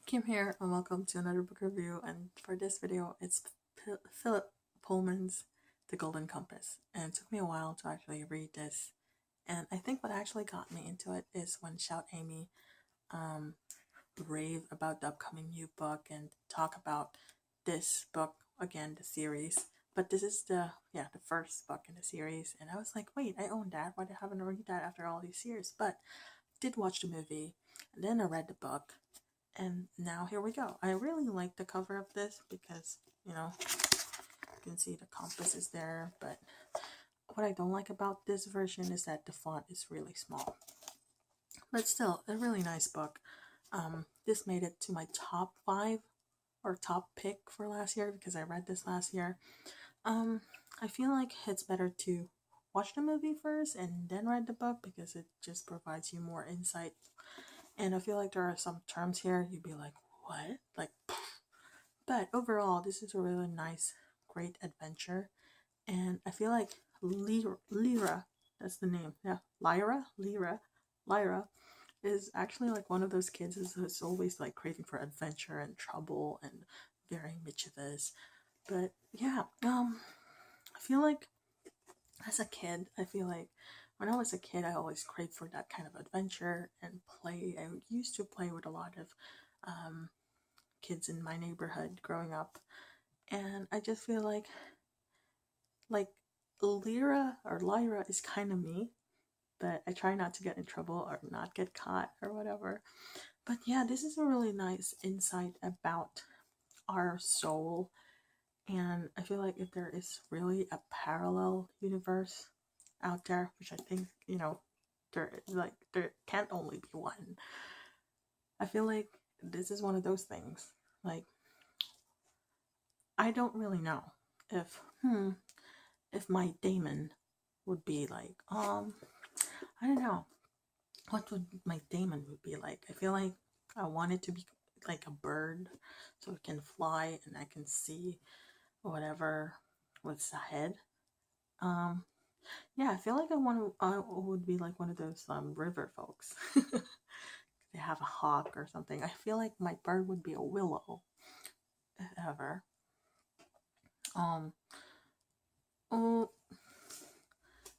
Kim here and welcome to another book review, and for this video it's Philip Pullman's The Golden Compass, and it took me a while to actually read this, and I think what actually got me into it is when Shout Amy rave about the upcoming new book and talk about this book again, the series. But this is the first book in the series, and I was like, wait, I own that, why haven't I read that after all these years? But I did watch the movie and then I read the book, and now here we go. I really like the cover of this because, you can see the compass is there, but what I don't like about this version is that the font is really small. But still, a really nice book. This made it to my top 5 or top pick for last year because I read this last year. I feel like it's better to watch the movie first and then read the book because it just provides you more insight. And I feel like there are some terms here you'd be like, what? Like, but overall, this is a really nice, great adventure. And I feel like Lyra, that's the name. Yeah, Lyra is actually like one of those kids who's always like craving for adventure and trouble and very mischievous. But yeah, I feel like as a kid, when I was a kid, I always craved for that kind of adventure and play. I used to play with a lot of kids in my neighborhood growing up, and I just feel like Lyra is kind of me, but I try not to get in trouble or not get caught or whatever. But yeah, this is a really nice insight about our soul, and I feel like if there is really a parallel universe out there, which I think, there can't only be one. I feel like this is one of those things. Like, I don't really know if my daemon would be like, I don't know what would my daemon would be like. I feel like I want it to be like a bird so it can fly and I can see whatever what's ahead. Yeah, I feel like I would be like one of those river folks. They have a hawk or something. I feel like my bird would be a willow, if ever. Oh,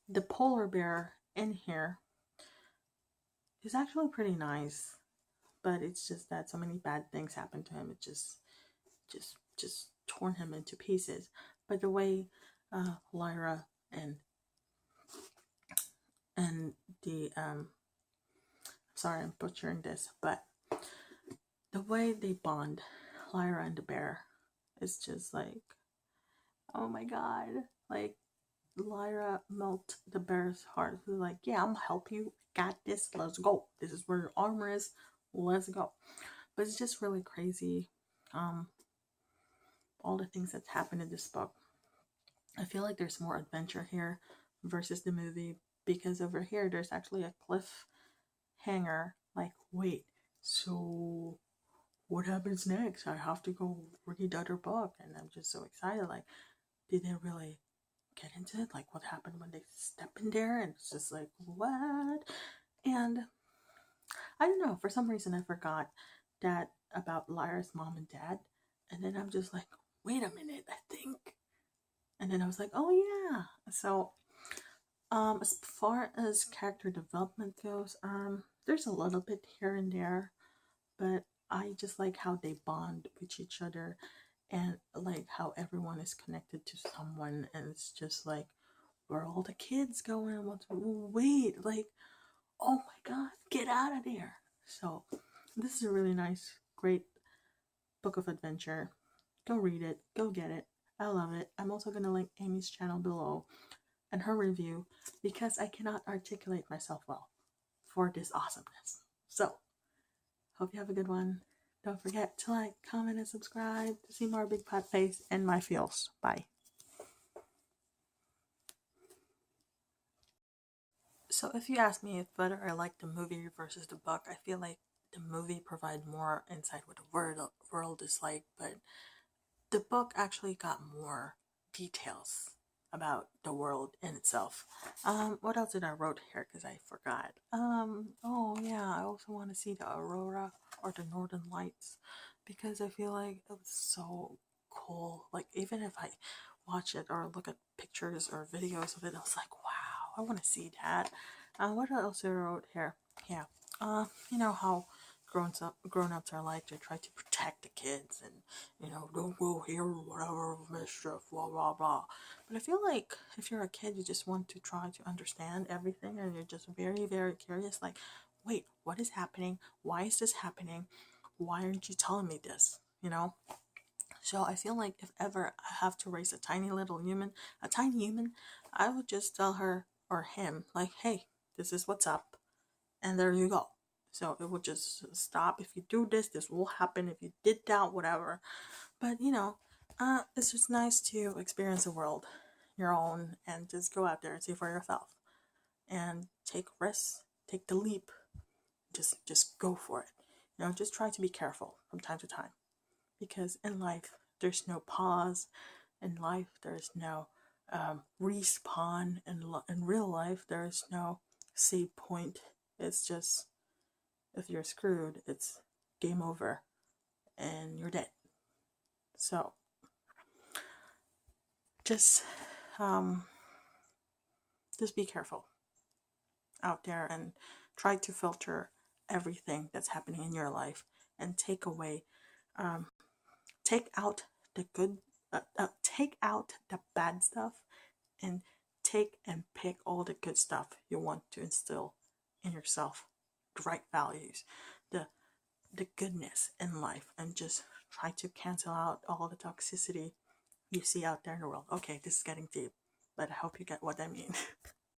the polar bear in here is actually pretty nice, but it's just that so many bad things happen to him. It just torn him into pieces. But the way Lyra and the sorry, I'm butchering this, but the way they bond, Lyra and the bear, is just like, oh my god. Like, Lyra melts the bear's heart. Who's like, yeah, I'm gonna help you. Got this. Let's go. This is where your armor is. Let's go. But it's just really crazy. All the things that's happened in this book. I feel like there's more adventure here versus the movie, because over here there's actually a cliffhanger. Like, wait, so what happens next? I have to go read the other book, and I'm just so excited. Like, did they really get into it? Like, what happened when they step in there? And it's just like, what? And I don't know, for some reason I forgot that about Lyra's mom and dad, and then I'm just like, wait a minute, I think. And then I was like, oh yeah. So as far as character development goes, there's a little bit here and there, but I just like how they bond with each other, and like how everyone is connected to someone, and it's just like, where are all the kids going? Wait, like, oh my god, get out of there. So this is a really nice, great book of adventure. Go read it, go get it. I love it. I'm also going to link Amy's channel below and her review, because I cannot articulate myself well for this awesomeness. So hope you have a good one. Don't forget to like, comment, and subscribe to see more Big Pot Face and my feels. Bye. So if you ask me whether I like the movie versus the book, I feel like the movie provides more insight what the world is like, but the book actually got more details about the world in itself. What else did I wrote here? Because I forgot. Oh yeah, I also want to see the aurora or the northern lights because I feel like it was so cool. Like even if I watch it or look at pictures or videos of it, I was like, wow, I want to see that. What else I wrote here? Yeah. You know how grown ups are like to try to protect the kids and don't go here whatever mischief blah blah blah, but I feel like if you're a kid you just want to try to understand everything and you're just very very curious, like wait, what is happening, why is this happening, why aren't you telling me this, so I feel like if ever I have to raise a tiny human, I would just tell her or him like, hey, this is what's up, and there you go. So it will just stop. If you do this, this will happen. If you did that, whatever. But it's just nice to experience the world your own and just go out there and see for yourself and take risks, take the leap, just go for it. Just try to be careful from time to time because in life there's no pause. In life there's no respawn. In real life there's no save point. It's just if you're screwed, it's game over and you're dead. So just um, just be careful out there and try to filter everything that's happening in your life and um, take out the good, take out the bad stuff, and take and pick all the good stuff you want to instill in yourself, the right values, the goodness in life, and just try to cancel out all the toxicity you see out there in the world. Okay, this is getting deep, but I hope you get what I mean.